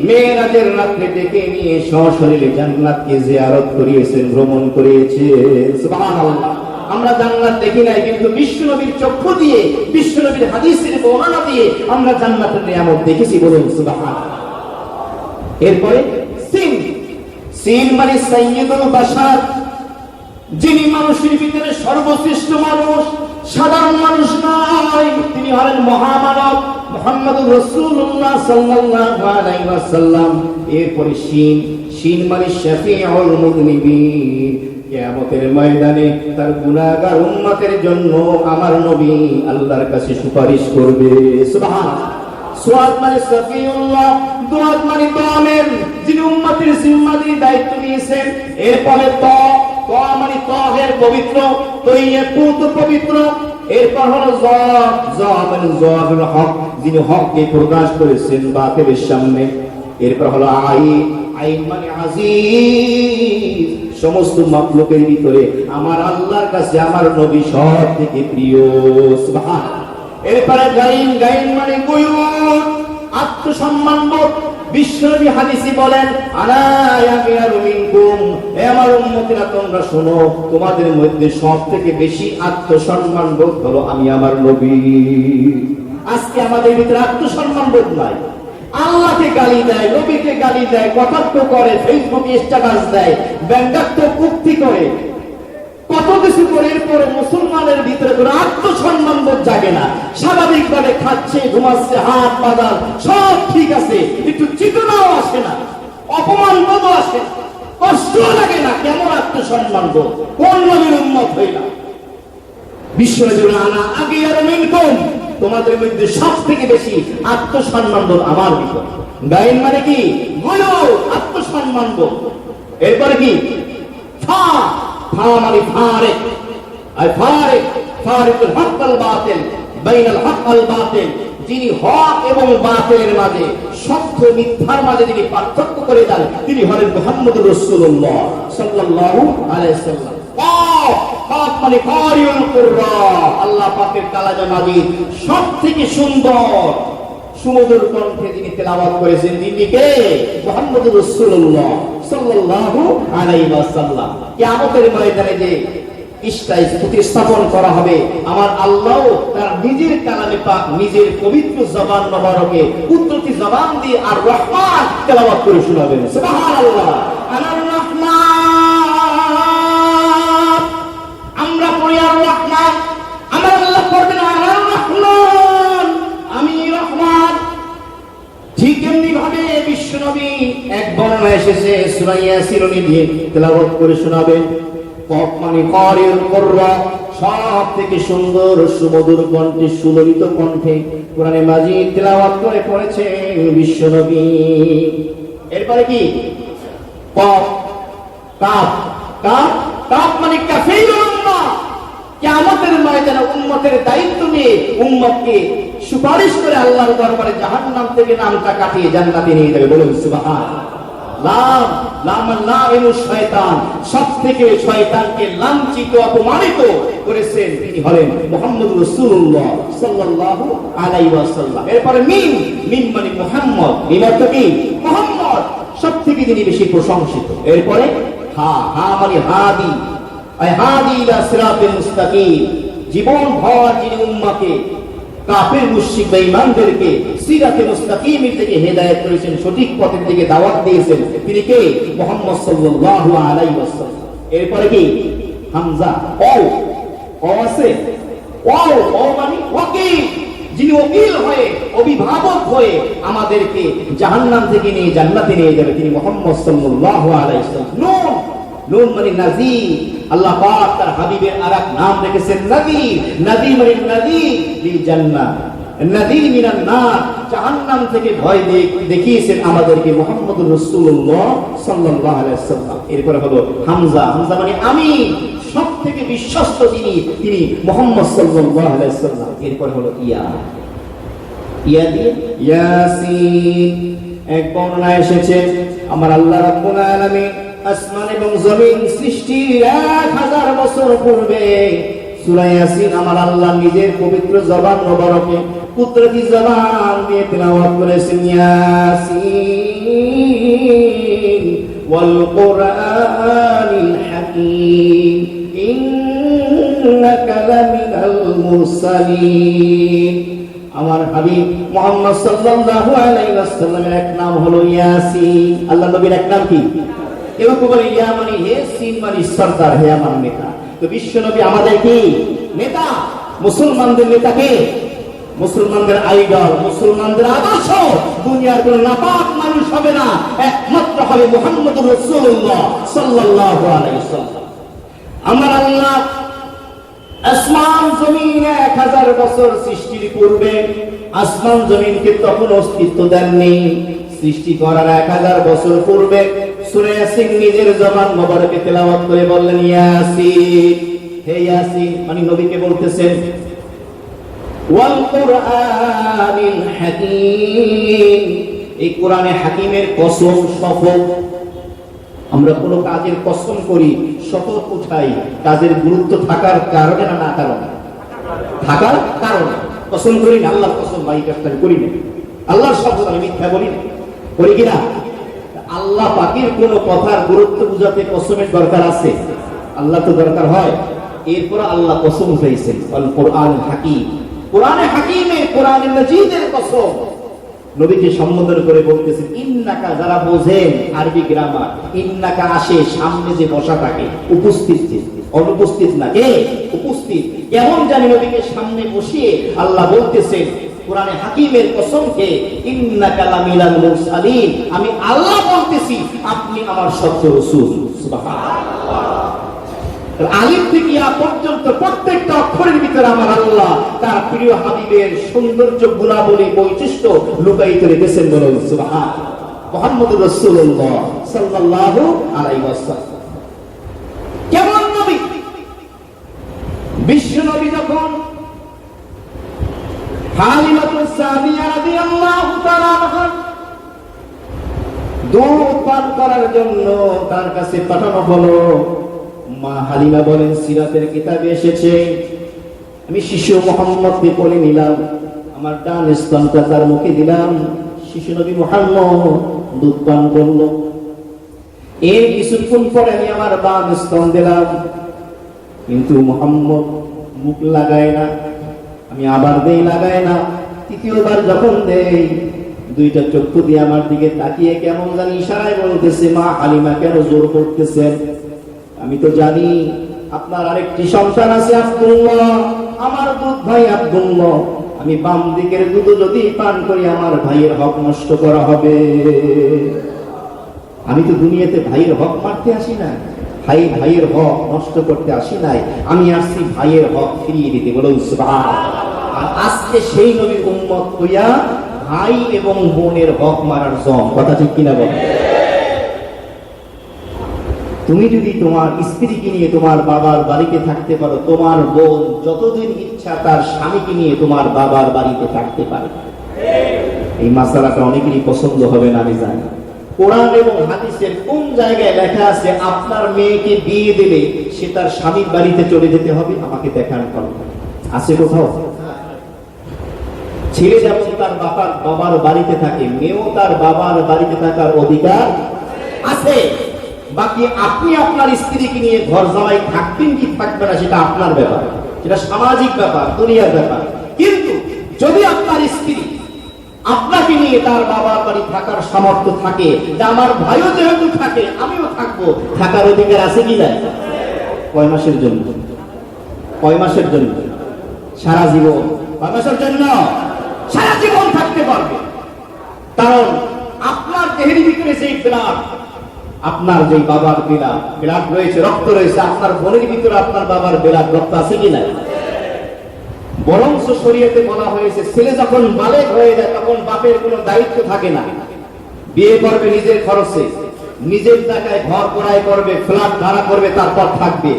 A: মেরাজের রাতে ডেকে নিয়ে সশরীরে জান্নাতকে জিয়ারত করিয়েছেন, ভ্রমণ করিয়েছেন। সুবহানাল্লাহ। আমরা জান্নাত দেখি নাই, কিন্তু বিশ্বনবীর চক্ষু দিয়ে, বিশ্বনবীর হাদিসের বর্ণনা দিয়ে আমরা জান্নাতের নিয়ামত দেখেছি। বলুন সুবহানাল্লাহ। এরপরে সিন, সিন মানে সাইয়্যিদুল বাশার, যিনি মানুষের ভিতরে সর্বশ্রেষ্ঠ মানুষ, সাধারণ মানুষ নয়, তিনি হলেন মহামানব মুহাম্মদুর রাসূলুল্লাহ সাল্লাল্লাহু আলাইহি ওয়াসাল্লাম। এরপরে শিন, শিন মানে শাফিউল মুযনিবিন, কিয়ামতের ময়দানে তার গুনাহগার উম্মতের জন্য আমার নবী আল্লাহর কাছে সুপারিশ করবে। সুবহানাল্লাহ। সুয়াদ মানে সফিউল্লাহ, দুআত মানে তামের, যিনি উম্মতের জিম্মাদারি দায়িত্ব নিয়েছেন। এরপরে ত মানে তহের পবিত্র, তৈয়্যিব পবিত্র। এরপর হলো জ মানে জওয়াবুল হক, যিনি হককে প্রকাশ করেছেন বাতিলের সামনে। এরপর হলো আইন মানে আজিজ, সমস্ত মাখলুকের ভিতরে আমার আল্লাহর কাছে আমার নবী সব থেকে প্রিয়। সুবহানাল্লাহ। এরপরে গাইন মানে গুয়ুর, আত্মসম্মান বোধ। বিশ্বনবী হাদিসে বলেন, আনা ইয়ামিরু মিনকুম, হে আমার উম্মতেরা তোমরা শোনো, তোমাদের মধ্যে সবথেকে বেশি আত্মসম্মান বোধ হলো আমি আমার নবী। আজকে আমাদের ভিতরে আত্মসম্মান বোধ নাই। আল্লাহকে গালি দেয়, নবীকে গালি দেয়, কটাক্ষ করে, ফেসবুকে স্ট্যাটাস দেয়, ব্যঙ্গাত্মক উক্তি করে, কত কিছু করে। এরপরে মুসলমানের ভিতরে কোনো আত্মসম্মান বোধ জাগে না। স্বাভাবিকভাবে খাচ্ছে, ঘুমাচ্ছে, হাত বাজার সব ঠিক আছে, একটু চেতনাও আসে না, অপমান বোধও আসে না, কষ্ট লাগে না। কেমন আত্মসম্মান বোধ? কোন নবীর উম্মত হইলাম? বিশ্বজুড়ে আনা আগে আর মিনকুম, তোমাদের মধ্যে সব থেকে বেশি আত্মসম্মান বোধ আমার ভিতরে। গাইন মানে কি? গুলো, আত্মসম্মান বোধ। এরপরে কি? ফা মানে ফারিক, আর ফারিকুল হক ওয়াল বাতিল, বাইনাল হক ওয়াল বাতিল, যিনি হক এবং বাতিলের মাঝে, সত্য মিথ্যার মাঝে যিনি পার্থক্য করে দেন, তিনি হলেন মুহাম্মদুর রাসূলুল্লাহ সাল্লাল্লাহু আলাইহি ওয়াসাল্লাম। হক মানে কারিউল কুরআন, আল্লাহ পাকের কালামে মাজিদ সবথেকে সুন্দর সুমধুর কণ্ঠে যিনি তেলাওয়াত করেছেন, তিনি কে? মুহাম্মদুর রাসূলুল্লাহ সাল্লাল্লাহু আলাইহি ওয়াসাল্লাম। কিয়ামতের ময়দানে যে স্টেজ প্রতিস্থাপন করা হবে, আমার আল্লাহ তার নিজের কালামে পাক, নিজের পবিত্র জবান মোবারকে কুদরতি জবান দিয়ে আর রহমান তেলাওয়াত করে শোনাবেন। সুবহানাল্লাহ। আনার রহমান, আমরা পড়ি আর রহমান, আমার আল্লাহ পড়বেন আনার রহমান, আমি রহমান। ঠিক এমনি ভাবে বিশ্বনবী এক বর্ণনা এসেছে, সূরা ইয়াসিন দিয়ে তেলাওয়াত করে শোনাবেন। হক মানে কারিউল কুরআন, সব থেকে সুন্দর সুমধুর কণ্ঠে, সুললিত কণ্ঠে কোরআনে মাজিদ তেলাওয়াত করে পড়েছেন বিশ্বনবী। এরপরে কি? কাফ মানে কাফিরুল উম্মাহ, কিয়ামতের ময়দানে উম্মতের দায়িত্ব নিয়ে উম্মতকে সুপারিশ করে আল্লাহর দরবারে জাহান্নাম থেকে নামটা কাটিয়ে জান্নাতে নিয়ে যাবে। বলুন সুবহানাল্লাহ। শয়তান, সব থেকে শয়তানকে লাঞ্ছিত অপমানিত করেছেন তিনি হলেন মুহাম্মদুর রাসূলুল্লাহ সাল্লাল্লাহু আলাইহি ওয়াসাল্লাম। এরপরে মিম মানে মুহাম্মদ, মিম অর্থ কি? মুহাম্মদ, সব থেকে যিনি বেশি প্রশংসিত। এরপরে হা মানে হাদি, হাদি ইলা সিরাতিল মুস্তাকিম, জীবন ভর যিনি উম্মতকে, কাফের মুশরিক বেঈমানদেরকে সিরাতে মুস্তাকিমের থেকে হেদায়েত করেছেন, সঠিক পথের দিকে দাওয়াত দিয়েছেন, তিনি কে? মুহাম্মদ সাল্লাল্লাহু আলাইহি ওয়াসাল্লাম। এরপরে কি? হামজা, ও আছে, ও মানে ওয়াকিল, যিনি ওকিল হয়ে, অভিভাবক হয়ে আমাদেরকে জাহান্নাম থেকে নিয়ে জান্নাতে নিয়ে যাবে, তিনি মুহাম্মদ সাল্লাল্লাহু আলাইহি ওয়াসাল্লাম। নুন মানে নাযীর, আল্লাহ পাক তার হাবিবের আরেক নাম রেখেছেন নাযীর। নাযীর মানে নাযীর লিল জান্নাহ, নাযীর মিনান নার, জাহান্নাম থেকে ভয় দেখিয়েছেন আমাদেরকে মুহাম্মদুর রাসূলুল্লাহ সাল্লাল্লাহু আলাইহি ওয়াসাল্লাম। এরপরে হলো হামজা মানে আমি, সব থেকে বিশ্বস্ত যিনি, তিনি মুহাম্মদ সাল্লাল্লাহু আলাইহি ওয়াসাল্লাম। এরপরে হলো ইয়া দিয়ে ইয়াসিন। এক বর্ণনা এসেছে, আমার আল্লাহ রাব্বুল আলামিন আসমান এবং জমিন সৃষ্টির 1000 বছর পূর্বে সূরা ইয়াসিন আমার আল্লাহ নিজের পবিত্র জবান মোবারকে, কুদরতি জবান দিয়ে তেলাওয়াত করেছেন। ইয়াসিন ওয়াল কুরআনিল হাকীম ইন্নাকা লামিনাল মুরসালিন। আমার হাবিব মুহাম্মদ সাল্লাল্লাহু আলাইহি ওয়াসাল্লামের এক নাম হলো ইয়াসিন। আল্লাহ নবীর এক নাম কি? এরকম বলে ইয়া মানে হে, সিন মানে সরদার, হে আমার নেতা। তো বিশ্ব নবী আমাদের কি নেতা? মুসলমানদের নেতা কে? মুসলমানদের আইডল, মুসলমানদের আদর্শ। দুনিয়ার কোন নাপাক মানুষ হবে না, একমাত্র হবে মুহাম্মদুর রাসূলুল্লাহ সাল্লাল্লাহু আলাইহি ওয়াসাল্লাম। আমার আল্লাহ আসমান জমিন 1000 বছর সৃষ্টির পূর্বে আসমান জমিনকে তখন অস্তিত্ব দেননি। সৃষ্টি করার 1000 বছর পূর্বে সূরা ইয়াসিন নিজের জবান মোবারকে তেলাওয়াত করে বললেন, ইয়াসিন, হে ইয়াসিন, মানে নবীকে বলতেছেন, ওয়াল কুরআনিল হাকীম, এই কোরআনে হাকিমের কসম, শপথ। আমরা কোন কাজের কসম করি, শপথ উঠাই, কাজের গুরুত্ব থাকার কারণে না, না কারণে? থাকার কারণে কসম করি না। আল্লাহর কসম ভাই কাজটা করি না, আল্লাহর শপথ আমি মিথ্যা বলি না, করি কিনা? আল্লাহ পাকের কোন কথার গুরুত্ব বুঝাতে কসমের দরকার আছে? আল্লাহ তো দরকার হয়। এরপর আল্লাহ কসম উঠাইছেন, আল কোরআন হাকিম, কোরআনে হাকিমের, কোরআনে মাজিদের কসম। নবীকে সম্বোধন করে বলতেছেন ইন্নাকা, যারা বোঝেন আরবি গ্রামার, ইন্নাকা আসে সামনে যে বসা থাকে, উপস্থিত, অনুপস্থিত না, কে উপস্থিত। কেমন জানি নবীকে সামনে বসিয়ে আল্লাহ বলতেছেন কোরআনে হাকিমের কসমকে, ইন্নাকা লামিনাল মুরসালিন, আমি আল্লাহ বলতেছি আপনি আমার সত্য রাসূল। সুবহানাল্লাহ। আলিফ থেকে ইয়া পর্যন্ত প্রত্যেকটা অক্ষরের ভিতরে আমার আল্লাহ তার প্রিয় হাবিবের সৌন্দর্য, গুণাবলী, বৈশিষ্ট্য লুকায়িত রেখেছেন। বলুন সুবহানাল্লাহ। মুহাম্মদুর রাসূলুল্লাহ সাল্লাল্লাহু আলাইহি ওয়াসাল্লাম কেমন নবী! বিশ্ব নবী যখন হালিমাতুস সাদিয়া রাদিয়াল্লাহু তাআলা আনহা দুধ পান করার জন্য তার কাছে পাঠানো হলো, মা হালিমা বলেন সিরাতের কিতাবে এসেছে, আমি শিশু মুহাম্মদকে কোলে নিলাম, আমার ডান স্তনটা তার মুখে দিলাম, শিশু নবী মুহাম্মদ দুধ পান করলো। এর কিছুক্ষণ পরে আমি আমার বাম স্তন দিলাম, কিন্তু মুহাম্মদ মুখ লাগায় না। আমি আবার দেই, লাগায় না। তৃতীয়বার যখন দেই, দুইটা চক্ষু দিয়ে আমার দিকে তাকিয়ে কেমন জানি ইশারায় বলতেছে, মা হালিমা কেন জোর করতেছেন? আমি তো জানি আপনার আরেকটি সন্তান আছে আব্দুল্লাহ, আমার দুধ ভাই আব্দুল্লাহ, আমি বাম দিকের দুধ যদি পান করি আমার ভাইয়ের হক নষ্ট করা হবে। আমি তো দুনিয়াতে ভাইয়ের হক মারতে আসি না, ভাইয়ের হক নষ্ট করতে আসি নাই, আমি আসছি ভাইয়ের হক ফিরিয়ে দিতে। বলো সুবহানাল্লাহ। আর আজকে সেই নবীর উম্মত হইয়া ভাই এবং বোনের হক মারার জম, কথা ঠিক কিনা বল? তুমি যদি তোমার স্ত্রীকে নিয়ে তোমার বাবার বাড়িতে থাকতে পারো, তোমার বোন যতদিন ইচ্ছা তার স্বামীকে নিয়ে তোমার বাবার বাড়িতে থাকতে পারে। এই মাসালাটা অনেকেরই পছন্দ হবে না, আমি জানি। কোরআন এবং হাদিসের কোন জায়গায় লেখা আছে আপনার মেয়েকে বিয়ে দিলে সে তার স্বামীর বাড়িতে চলে যেতে হবে? আমাকে দেখান করো, আছে কোথাও? ছেলে যেমন তার বাবার বাড়িতে থাকে, মেয়েও তার বাবার বাড়িতে থাকার অধিকার আছে। বাকি আপনি আপনার স্ত্রীকে নিয়ে ঘর জামাই থাকবেন কি থাকবেন না সেটা আপনার ব্যাপার, সেটা সামাজিক ব্যাপার, দুনিয়ার ব্যাপার। কিন্তু যদি আপনার স্ত্রী আপনাকে নিয়ে তার বাবার বাড়ি থাকার সামর্থ্য থাকে, যে আমার ভাইও যেহেতু থাকে আমিও থাকবো, থাকার অধিকার আছে কি না? কয় মাসের জন্য? কয় মাসের জন্য? সারা জীবন। কয় মাসের জন্য? সারা জীবন থাকতে পারবে। কারণ আপনার দেহের ভিতরে সেই ব্লাড, আপনার যে বাবার ব্লাড রয়েছে, রক্ত রয়েছে, আপনার বোনের ভিতরে আপনার বাবার ব্লাড, রক্ত আছে কি না? বরঞ্চ শরীয়তে বলা হয়েছে ছেলে যখন বালেগ হয়ে যায় তখন বাপের কোনো দায়িত্ব থাকে না, বিয়ে করবে নিজের খরচে, নিজের টাকায় ঘর ক্রয় করবে, ফ্ল্যাট ভাড়া করবে, তারপর থাকবে।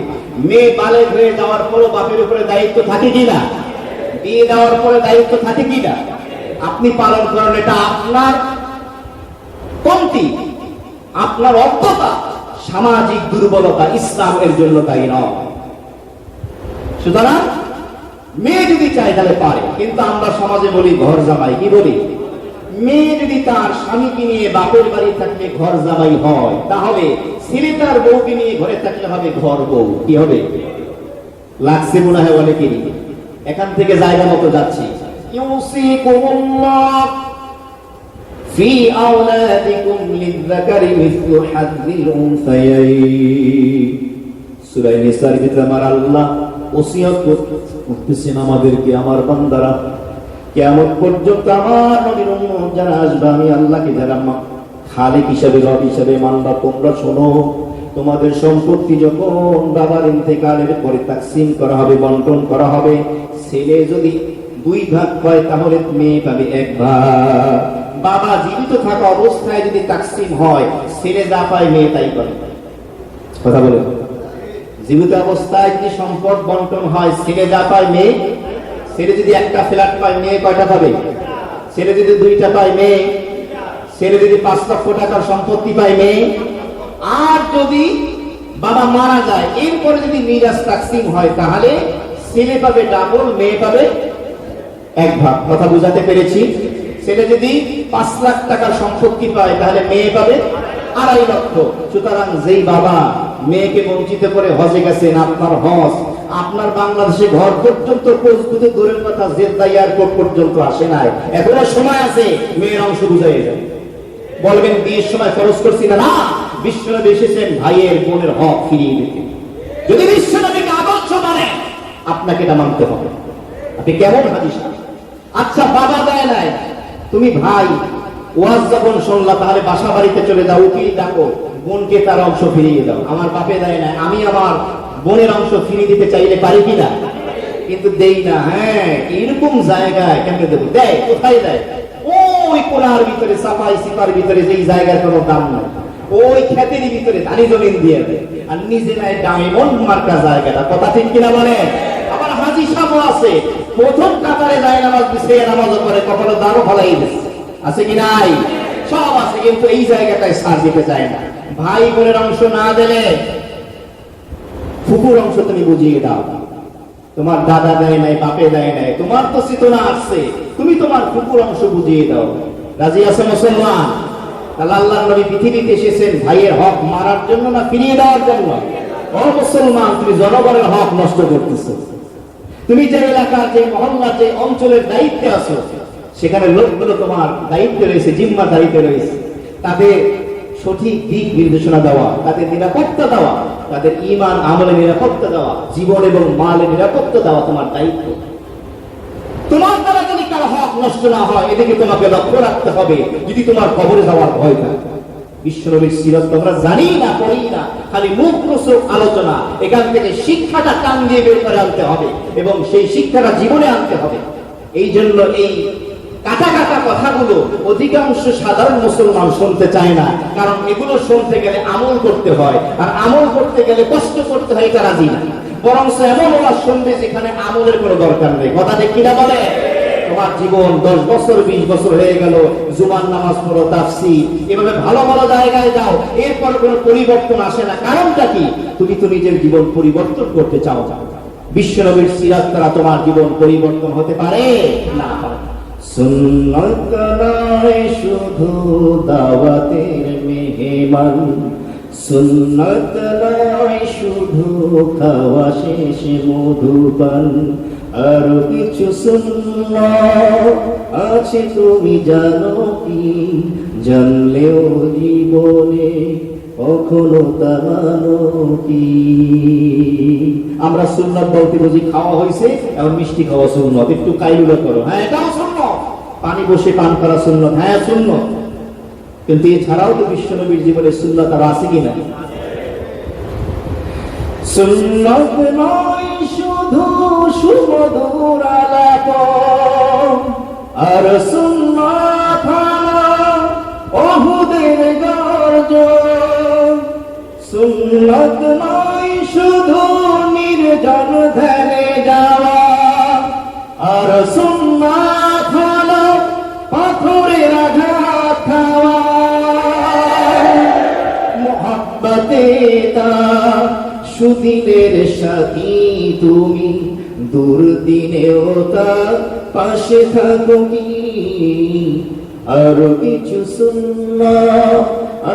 A: মেয়ে বালেগ হয়ে যাওয়ার পরও বাপের উপরে দায়িত্ব থাকে কিনা? বিয়ে দেওয়ার পরে দায়িত্ব থাকে কিনা? আপনি পালন করেন, এটা আপনার কমতি, আপনার অজ্ঞতা, সামাজিক দুর্বলতা, ইসলাম এর জন্য দায়ী নয়। সুতরাং মেয়ে যদি চায় তাহলে পারে, কিন্তু আমরা সমাজে বলি ঘর জামাই। কি বলি? মেয়ে যদি তার স্বামীকে নিয়ে বাপের বাড়ি থাকলে ঘর জামাই হয়, তাহলে ছেলে তার বউকে নিয়ে ঘরে থাকলে হবে ঘর বউ। কি হবে? লাগছে মনে হয় অনেকেরই। এখান থেকে জায়গা মতো যাচ্ছি। ইউসিকুমুল্লাহ ফি আওলাদিকুম লিযযাকারি মিসলু হাযযিল উনসায়াইন। সূরা নিসার ভিতরে আমার আল্লাহ ওসিয়ত করতেছেন আমাদেরকে, আমার বান্দারা কিয়ামত পর্যন্ত আমার নবীর উম্মত যারা আসবে, আমি আল্লাহকে যারা খালিক হিসাবে, রব হিসাবে মানবা। তোমরা শোনো, তোমাদের সম্পত্তি যখন বাবার ইন্তেকালের পরে তাকসিম করা হবে, বন্টন করা হবে, ছেলে যদি 2 ভাগ পায় তাহলে মেয়ে পাবে 1 ভাগ। বাবা জীবিত থাকা অবস্থায় যদি তাকসিম হয়, ছেলে যা পায় মেয়ে তাই পাবে। কথা বলে, জীবিত অবস্থায় যদি সম্পদ বন্টন হয়, ছেলে যা পায় মেয়ে। ছেলে যদি 1টা ফ্ল্যাট পায়, মেয়ে কয়টা পাবে? ছেলে যদি 2টা পায়, মেয়ে। ছেলে যদি 5 লক্ষ টাকার সম্পত্তি পায়, মেয়ে। আর যদি বাবা মারা যায়, এরপরে যদি মিরাজ তাকসিম হয়, তাহলে ছেলে পাবে ডাবল, মেয়ে পাবে 1 ভাগ। কথা বুঝাতে পেরেছি? ছেলে যদি 5 লাখ টাকার সম্পত্তি পায়, তাহলে মেয়ে পাবে 2.5 লক্ষ। সুতরাং যেই বাবা মেয়েকে বঞ্চিত করে হজে গেছেন, আপনার হজ আপনার বাংলাদেশে ঘর পর্যন্ত পৌঁছতে, দূরের কথা জেদ্দা এয়ারপোর্ট পর্যন্ত আসে নাই, এখনো সময় আছে, মেয়ের অংশ বুঝাইয়ে যাবে। বলবেন বিয়ের সময় খরচ করছি না। না, বিশ্বনবী এসেছেন ভাইয়ের বোনের হক ফিরিয়ে দিতে। যদি বিশ্বনবীকে আদর্শ মানে, আপনাকে এটা মানতে হবে। আপনি কেমন হাদিস? আচ্ছা, বাবা দেয় নাই, তুমি ভাই ওয়াজ যখন শুনলা, তাহলে বাসা বাড়িতে চলে যাও, উকিল ডাকো, বোনকে তার অংশ ফিরিয়ে দাও। আমার বাপে দেয় নাই, আমি আমার বোনের অংশ ফিরিয়ে দিতে চাইলে পারি কিনা? কিন্তু দেই না। হ্যাঁ, এরকম জায়গায় কেন দেবো? দেয়, কোথায় দেয়? ওই কোনার ভিতরে, সাফাই সিপার ভিতরে, যেই জায়গার কোনো দাম নাই, ওই ক্ষেতের ভিতরে ধানি জমিন দিয়ে দেয়, আর নিজে নাই ডায়মন্ড মার্কা জায়গাটা। কথা ঠিক কিনা বলে? আবার হাজি সাহেব আছে, প্রথম কাতারে যায় নামাজ দিচ্ছে, নামাজও করে, কখনো দাঁড়ো ফলাই দিচ্ছে, আছে কি নাই? সব আছে, কিন্তু এই জায়গাটায় সার দিতে চায় না। ভাই বোনের অংশ না দিলে ফুকুর অংশ তুমি বুঝিয়ে দাও। তোমার দাদা দেয় নাই, বাপে দেয় নাই, তোমার তো চেতনা আসছে, তুমি তোমার ফুকুর অংশ বুঝিয়ে দাও। রাজি আছে মুসলমান? আল্লাহর নবী পৃথিবীতে এসেছেন ভাইয়ের হক মারার জন্য না ফিরিয়ে দেওয়ার জন্য? ও মুসলমান, তুমি জনগণের হক নষ্ট করতেছো। তুমি যে এলাকার, যে মহল্লার, যে অঞ্চলের দায়িত্বে আছো, সেখানে লোকগুলো তোমার দায়িত্বে রয়েছে, জিম্মাদারিতে রয়েছে। তাদের সঠিক দিক নির্দেশনা দেওয়া, তাদের নিরাপত্তা দেওয়া, তাদের ঈমান আমলে নিরাপত্তা দেওয়া, জীবন এবং মালের নিরাপত্তা দেওয়া তোমার দায়িত্ব। তোমার দ্বারা যদি কারো হক নষ্ট না হয়, এদিকে তোমাকে লক্ষ্য রাখতে হবে, যদি তোমার কবরে যাওয়ার ভয় থাকে। বিশ্বনবীর সিরাত তোমরা জানি না, পড়ি না, খালি মুখ রোচক আলোচনা। এখান থেকে শিক্ষাটা কান দিয়ে বের করে আনতে হবে, এবং সেই শিক্ষাটা জীবনে আনতে হবে। এই জন্য এই কাটা কাটা কথাগুলো অধিকাংশ সাধারণ মুসলমান শুনতে চায় না, কারণ এগুলো শুনতে গেলে আমল করতে হয়, আর আমল করতে গেলে কষ্ট করতে হয়, এটা রাজি না। বরং এমন ওয়াজ শুনবে যেখানে আমলের কোনো দরকার নেই। কথা ঠিক কিনা বলে? তোমার জীবন 10 বছর 20 বছর হয়ে গেল, জুমার নামাজ পড়ো, তাফসীর, এভাবে ভালো ভালো জায়গায় যাও, এরপর কোনো পরিবর্তন আসে না। কারণটা কি? তুমি তো নিজের জীবন পরিবর্তন করতে চাও। বিশ্বনবীর সিরাত দ্বারা তোমার জীবন পরিবর্তন হতে পারে না। সুন্নাত নয় শুধু দাওয়াতের মেহমান, সুন্নাত নয় শুধু খাওয়া শেষে মধুপান, আরো কিছু সুন্নাত আছে তুমি জানো কি? জানলেও জীবনে কখনো তা মানো কি? আমরা সুন্নাত বলতে বুঝি খাওয়া হয়েছে, এখন মিষ্টি খাওয়া সুন্নাত, একটু কাইলুলা করো, হ্যাঁ এটাও সুন্নাত। পানি বসে পান করা সুন্নাত, হ্যাঁ সুন্নাত। কিন্তু এছাড়াও তো বিশ্বনবীর জীবনে সুন্নাত আর আছে কিনা? সুন্নাত নয় শুধু সুমধুর আলাপ, আর সুন্নাত ওহুদের গর্জন। সুন্নাত নয় শুধু নির্জন ধ্যানে যাওয়া, আর সুন্নাত হলো পাথরের আঘাত খাওয়া। মুহাব্বতে তা সুদিনের সাথী তুমি, দুর্দিনেও তার পাশে থাকো কি? আরো কিছু সুন্নাত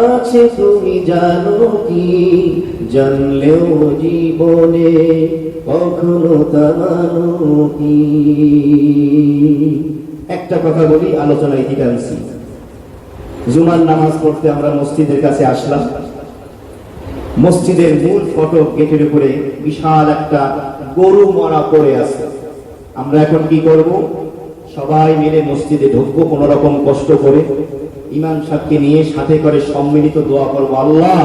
A: আছে তুমি জানো কি? জানলেও জীবনে কখনো তা মানো কি? একটা কথা বলি, আলোচনায় ঠিক আনছি। জুমার নামাজ পড়তে আমরা মসজিদের কাছে আসলাম। মসজিদের মূল ফটক গেটের উপরে বিশাল একটা গরু মরা পড়ে আছে। আমরা এখন কি করব? সবাই মিলে মসজিদে ঢুকবো কোন রকম কষ্ট করে। ইমাম সাহেবকে নিয়ে সাথে করে সম্মিলিত দোয়া করবো, আল্লাহ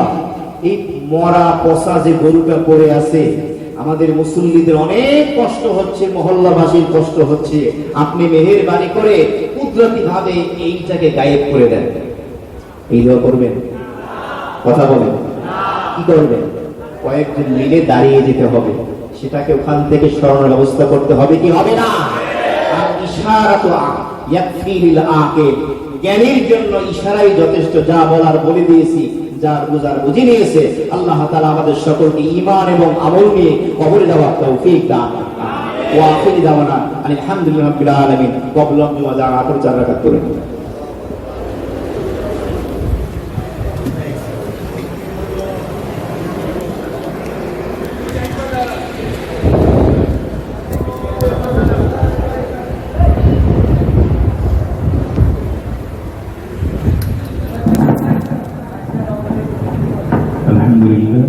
A: এই মরা পচা যে গরুটা পড়ে আছে, আমাদের মুসল্লিদের অনেক কষ্ট হচ্ছে, মহল্লাবাসীর কষ্ট হচ্ছে, আপনি মেহেরবানি করে কুদরতি ভাবে এইটাকে গায়েব করে দেন। এই দোয়া করবেন? কথা বলেন, কি করবেন? কয়েকজন মিলে দাঁড়িয়ে যেতে হবে, সেটাকে ওখান থেকে সরানোর ব্যবস্থা করতে হবে, কি হবে না? আর ইশারাতু ইয়াকফিল আকিল, জ্ঞানীর জন্য ইশারাই যথেষ্ট। যা বলার বলে দিয়েছি, যার বুঝার বুঝে নিয়েছে। আল্লাহ তাআলা আমাদের সকলকে ঈমান এবং আমল নিয়ে কবরে যাওয়ার তৌফিক দান করুন। ওয়া আখিরু দাওয়ানা আলহামদুলিল্লাহি রাব্বিল আলামিন। কবুল ওয়া যা আখর 4 রাকাত করে।
B: আলহামদুলিল্লাহ,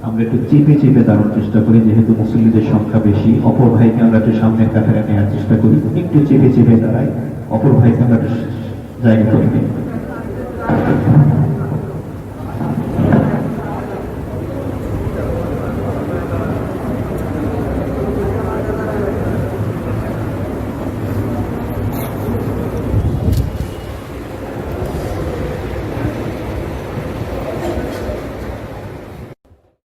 B: আমরা একটু চেপে চেপে দাঁড়ানোর চেষ্টা করি, যেহেতু মুসল্লিদের সংখ্যা বেশি। অপর ভাইকে আমরা একটু সামনের কাতারে নেওয়ার চেষ্টা করি, একটু চেপে চেপে দাঁড়াই, অপর ভাইকে আমরা একটু জায়গা করে দিই।